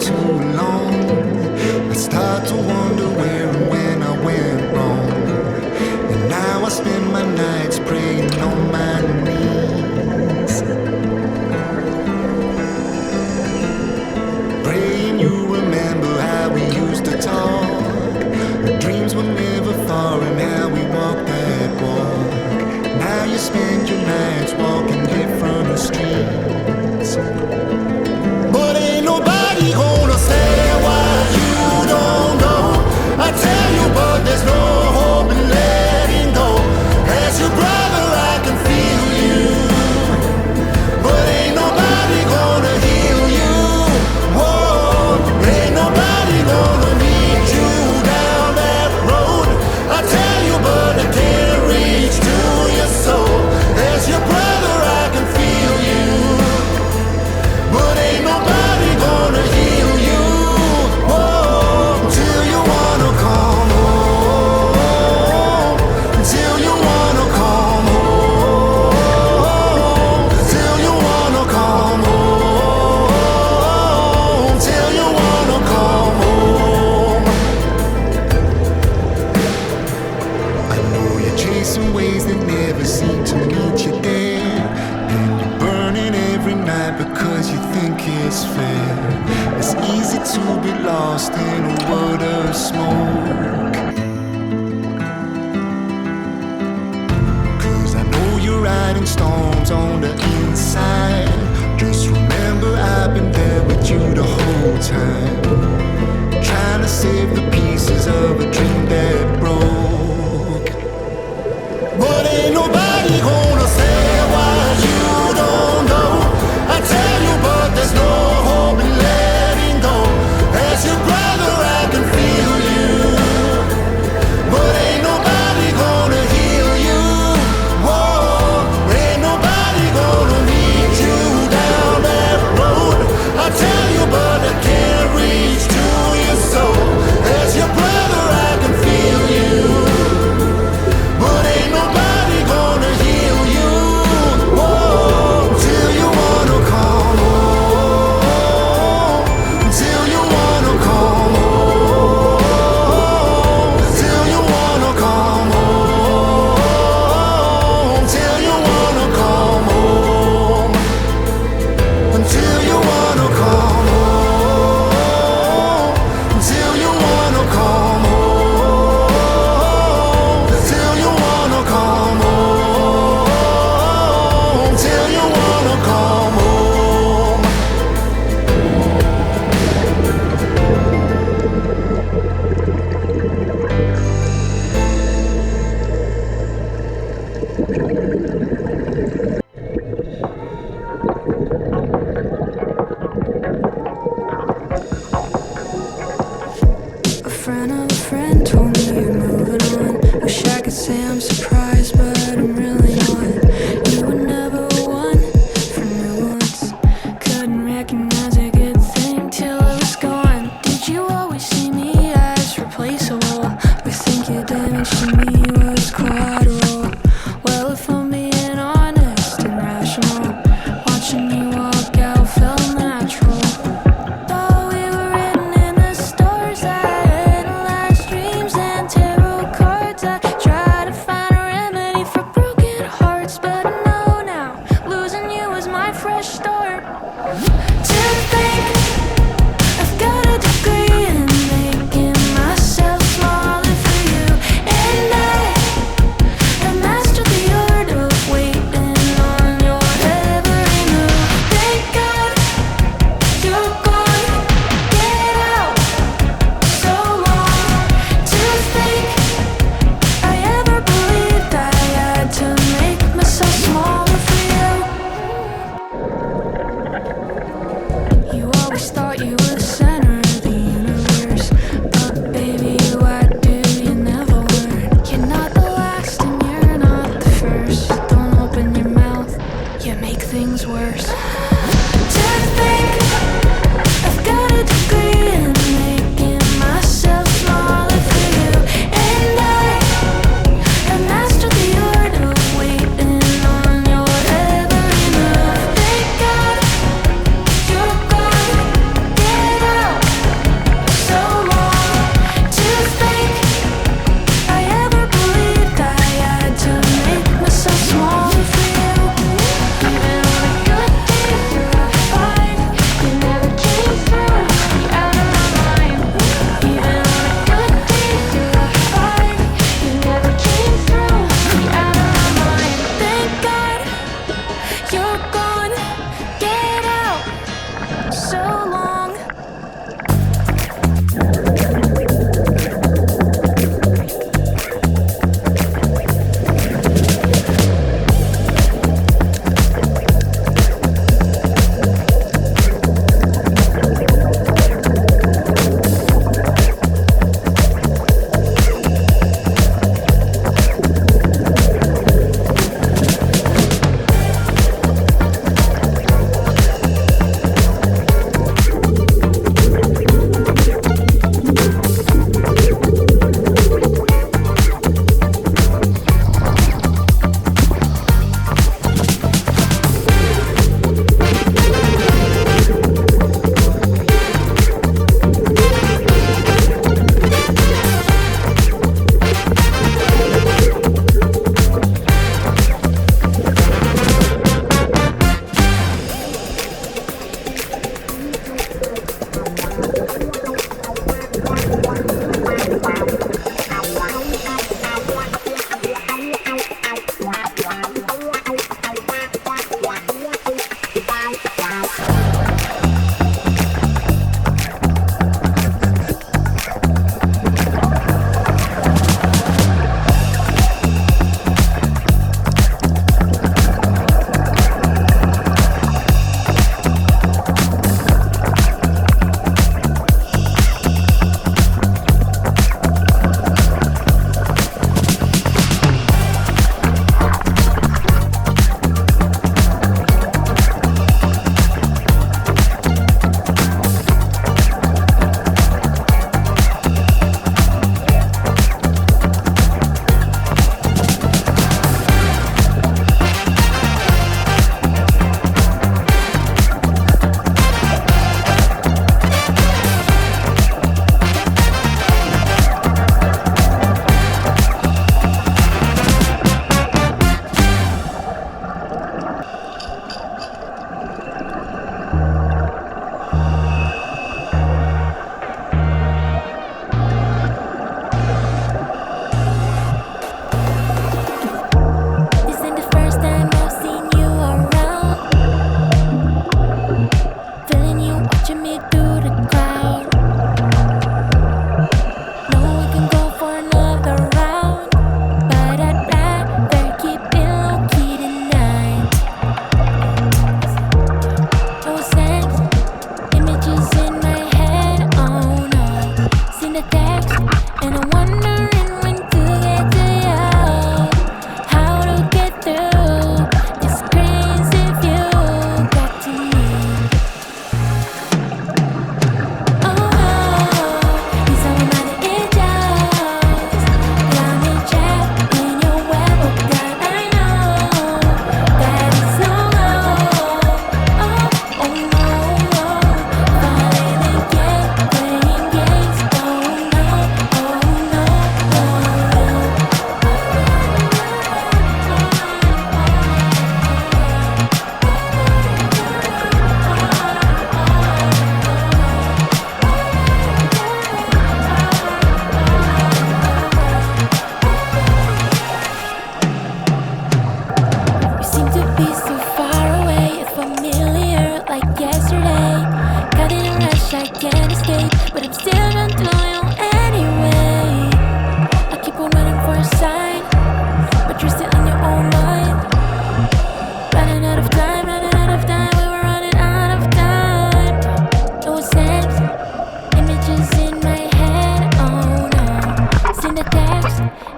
too long. I start to wonder where and when I went wrong. And now I spend my nights praying on my knees, praying you remember how we used to talk. The dreams were never far and how we walked that walk. Now you spend your nights walking different streets, but ain't nobody gonna say why you don't go. I tell you, but there's no hope in letting go. As your brother I can feel you, but ain't nobody gonna heal you. Whoa, ain't nobody gonna lead you down that road. I tell you, but I can't reach to your soul. As your brother I can feel you, but ain't nobody gonna heal you. Whoa, till you wanna come home, till you wanna come home, till you wanna come home, till you wanna come home. I know you're chasing ways that never seem to meet you there, and you're burning every night because you think it's fair. It's easy to be lost in a world of smoke, 'cause I know you're riding storms on the inside. Just remember I've been there with you the whole time, trying to save the pieces of a dream that broke. But ain't nobody gonna say why you don't go. I tell you, but there's no hope in letting go. As your brother I can feel you, but ain't nobody gonna heal you. Whoa, ain't nobody gonna lead you down that road. I tell you, but I can't reach to your soul. As your brother I can feel you, but ain't nobody gonna heal you. Whoa, till you wanna come home, till you wanna come home, till you wanna come home, till you wanna come home, until you wanna come home, till you wanna come home, till you wanna come home, till you wanna come home. A friend of a friend told me you're moving on. Wish I could say I'm surprised, but I'm really not. You were never one for new ones. Couldn't recognize a good thing till it was gone. Did you always see me as replaceable? Or think your damage to me was collateral? Well, if I'm being honest and rational, watching you walk out felt natural. Thought we were written in the stars, I analyzed dreams and tarot cards. I tried to find a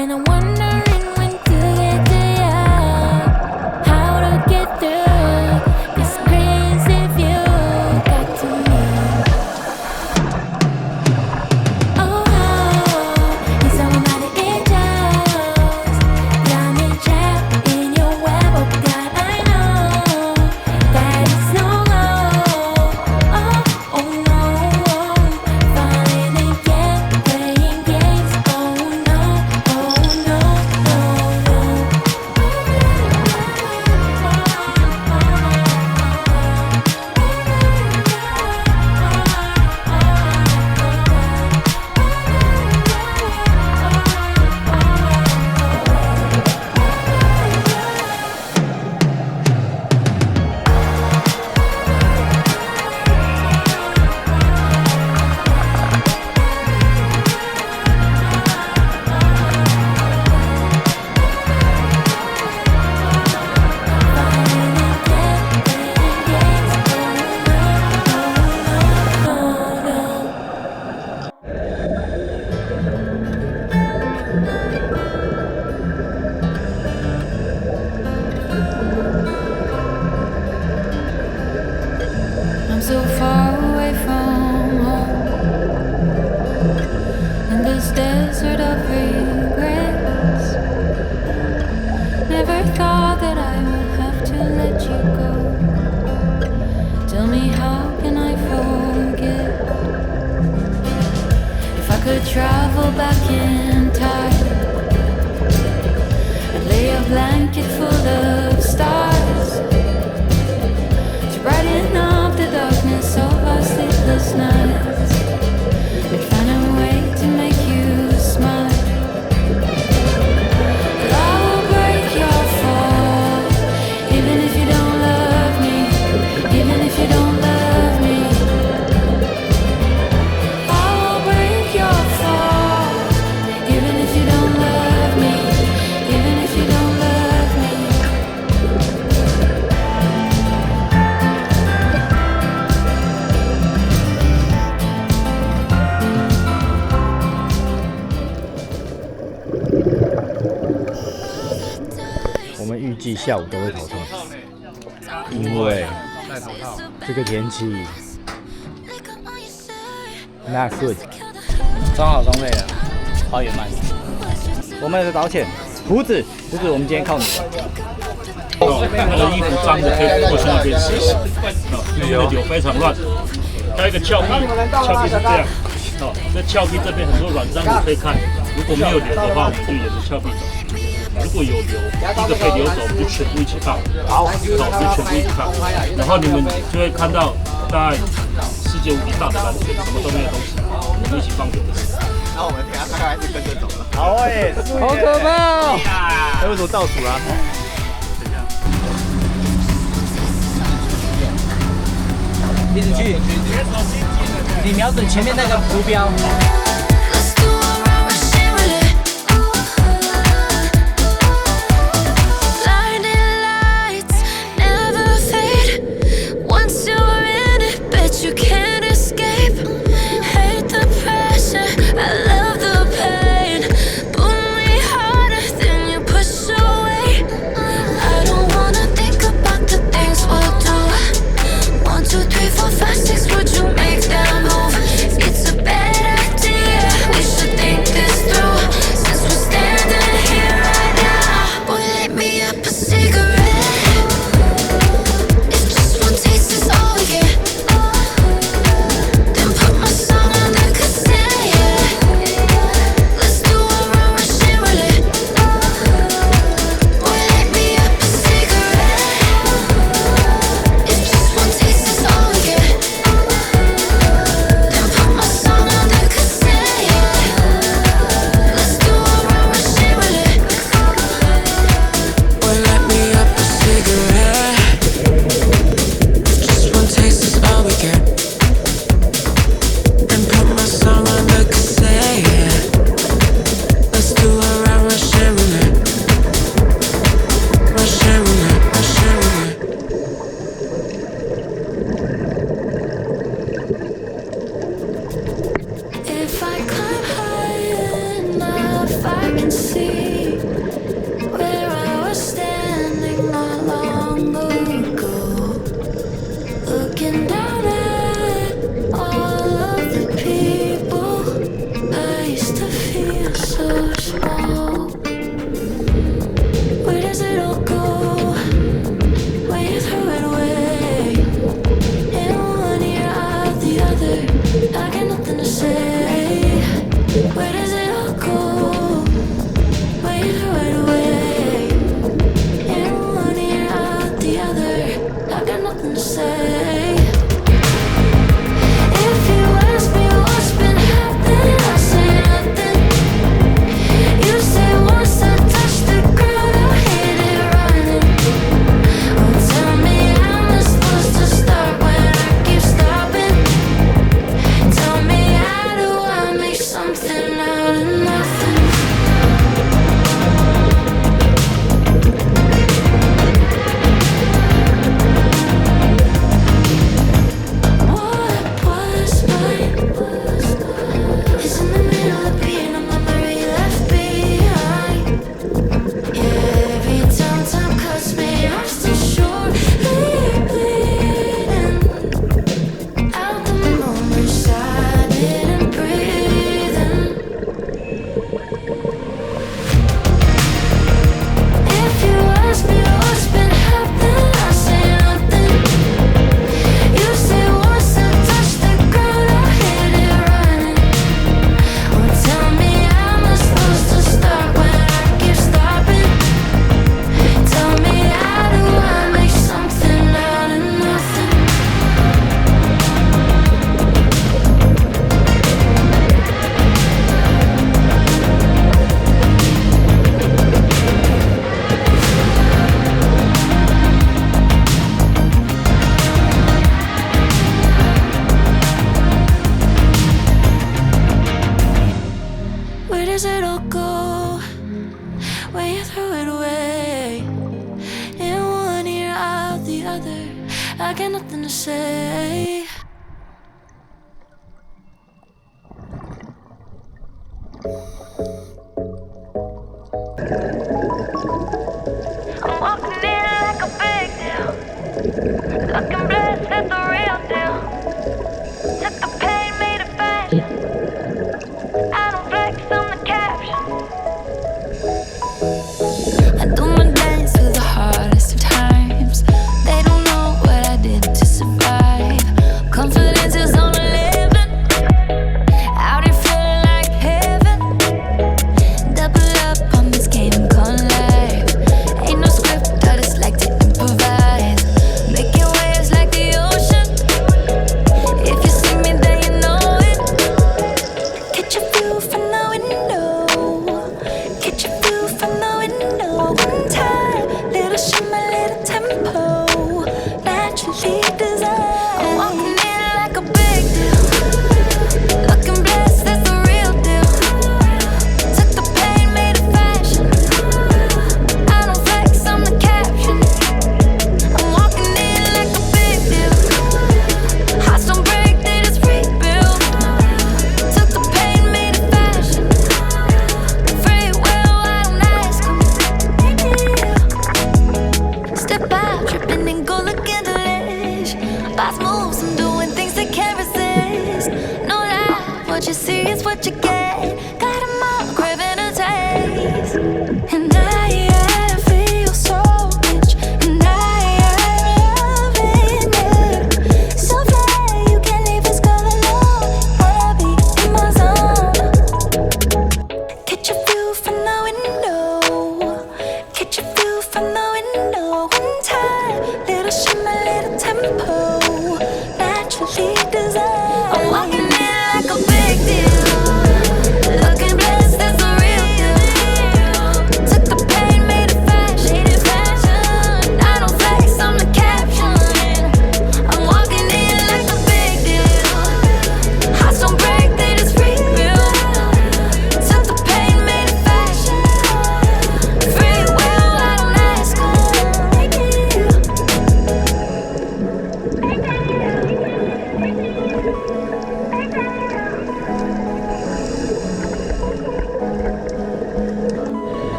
And I'm wondering when to get to you, how to get through this crazy view got to me. Oh, it's all about the angels. Got me trapped in your web. Oh God, I know that it's no go. Oh, oh no, falling again, playing games. Oh no, oh no, oh no. I'm so far away from home in this desert of regrets. Never thought that I would have to let you go. Tell me, how can I forget? If I could travel back in time, I'd lay a blanket full of stars to brighten up the darkness of our sleepless nights. I'd find a way to make you smile. But I will break your fall, even if you don't love me, even if you don't love me. I will break your fall, even if you don't love me, even if you don't love me. “我们预计下午都会头痛，因为这个天气那顺。装好装备了，花园慢。我们的导潜，胡子，我们今天靠你了。我的衣服脏的可以过去那边洗洗。因为流非常乱，还有一个峭壁，峭壁是这样。在峭壁这边很多软脏你可以看，如果没有流的话，我们就沿着峭壁走。如果有流，一个被流走，我们就全部一起放。好，就全部一起放。然后你们就会看到大概世界无敌大的蓝圈，什么都没有东西，我们一起放流的时候。然后我们等下大概还是跟着走了。好哎，好可怕哦！哎，为什么倒数啦？一直去，你瞄准前面那个浮标。Let's do a rubber shimmer. Blinding lights never fade. Once you're in it, bet you can't escape. Hate the pressure, I love the pain. Pull me harder than you push away. I don't wanna think about the things we'll do. 1, 2, 3, 4, 5, 6, would you make that move? It's a bad idea, we should think this through. Since we're standing here right now, boy, light me up a cigarette. If just one taste is all we get, then put my song on the cassette, yeah. Let's do a rubber shimmer. Boy, light me up a cigarette. If just one taste is all we get, then put my song on the cassette, yeah. Let's do a rubber shimmer. Boy, light me up a cigarette. If just one taste is all we get, then put my song on the cassette, yeah. Let's do a rubber shimmer. Rush shimmer, rush shimmer. If I climb high enough, I can see go? When you throw it away, in one ear out the other, I got nothing to say. If you ask me what's been happening, I say nothing. You say once I touch the ground, I hit it running. Oh, tell me how am I supposed to start when I keep stopping? Tell me how do I make something out of nothing? What was mine is in the middle of being a memory left behind. Yeah, every time cuts me, I'm still surely bleeding out the moments I didn't breathe in. If you ask me what's been happening, I say nothing. You say once I touch the ground, I hit it running. Oh, tell me how am I supposed to start when I keep stopping? Tell me how do I make something out of nothing? Where does it all go when you throw it away? In one ear, out the other, I got nothing to say. I'm walking in like a big deal. Looking blessed, that's the real deal. Took the pain, made it fashion. I don't flex on the caption. I do my dance through the hardest of times. They don't know what I did to survive. Confidence is on 11. Out here feeling like heaven. Double up on this game called life. Ain't no script, I just like to improvise. Making waves like the ocean.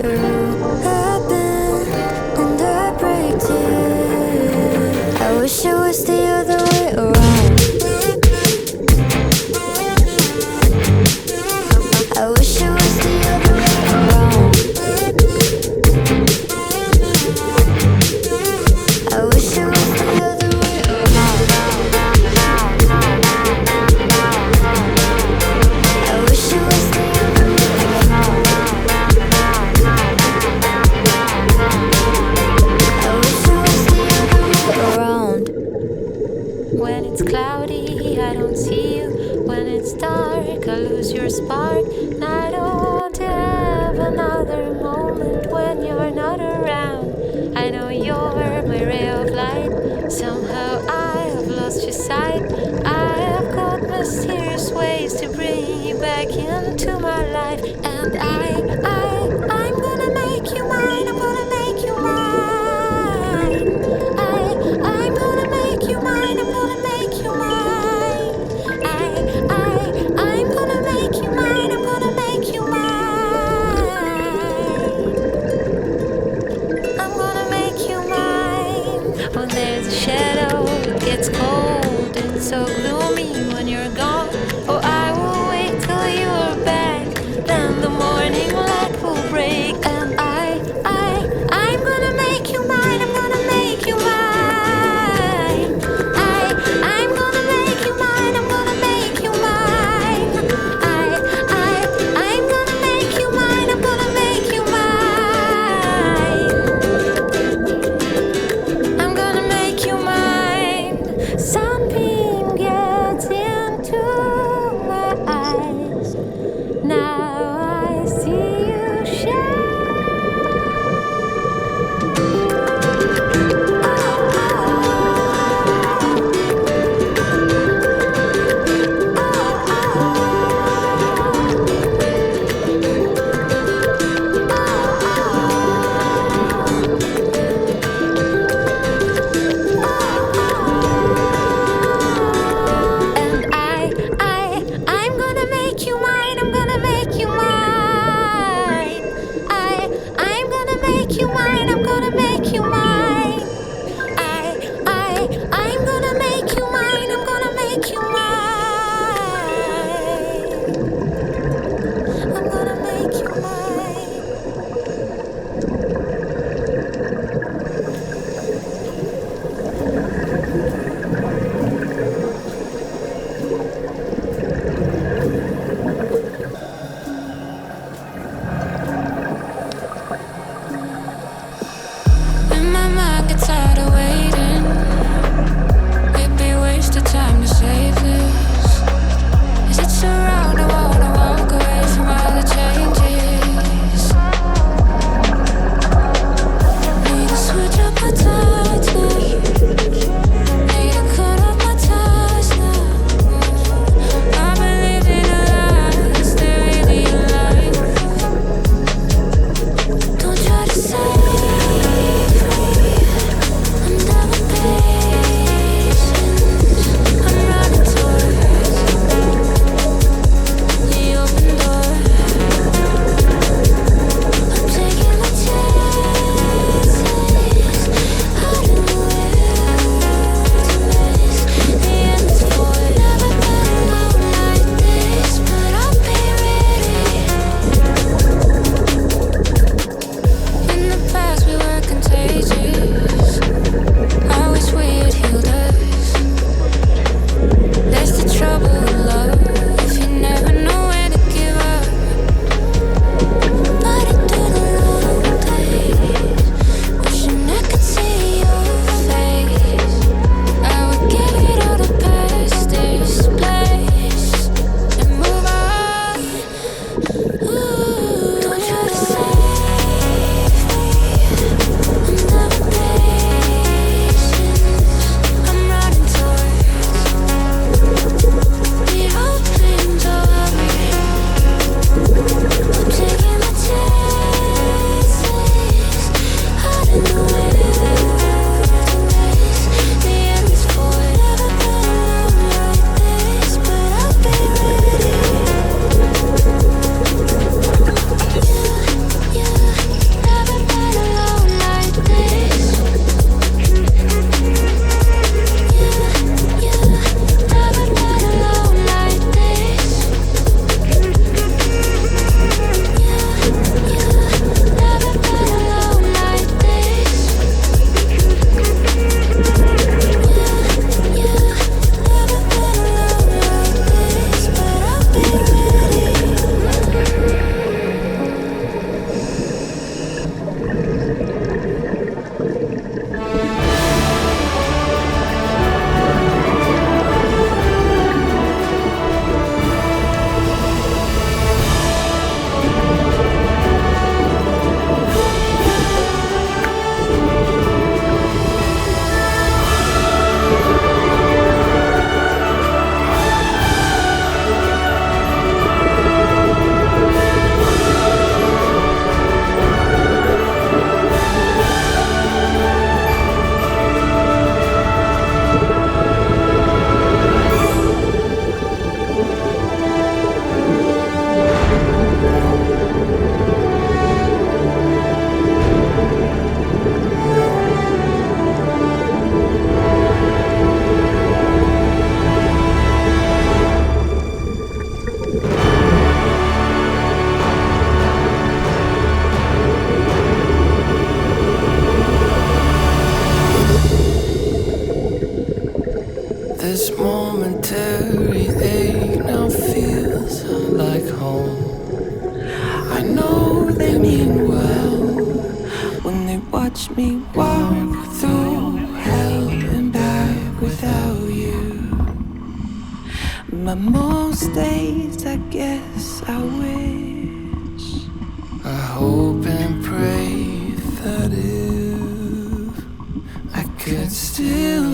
through a bend and a break too. I wish it was the other way around. I wish it was the other way around. I wish it was the other way around. I wish it was the other way around. I wish it was the other way around. When it's cloudy, I don't see you. When it's dark, I lose your spark. And I don't have another moment when you're not around. I know you're my ray of light. Somehow I have lost your sight. I have got mysterious ways to bring you back into my life. And I'm gonna make you mine. I'm gonna make you mine. I'm gonna make you mine. I'm gonna make you mine. I'm gonna make you mine. I'm gonna make you mine. I'm gonna make you mine. When there's a shadow, it gets cold and so gloomy when you're gone. Oh, I will wait till you're back. Then the morning watch me walk through hell and back without you. But most days I guess I wish, I hope and pray that if I could still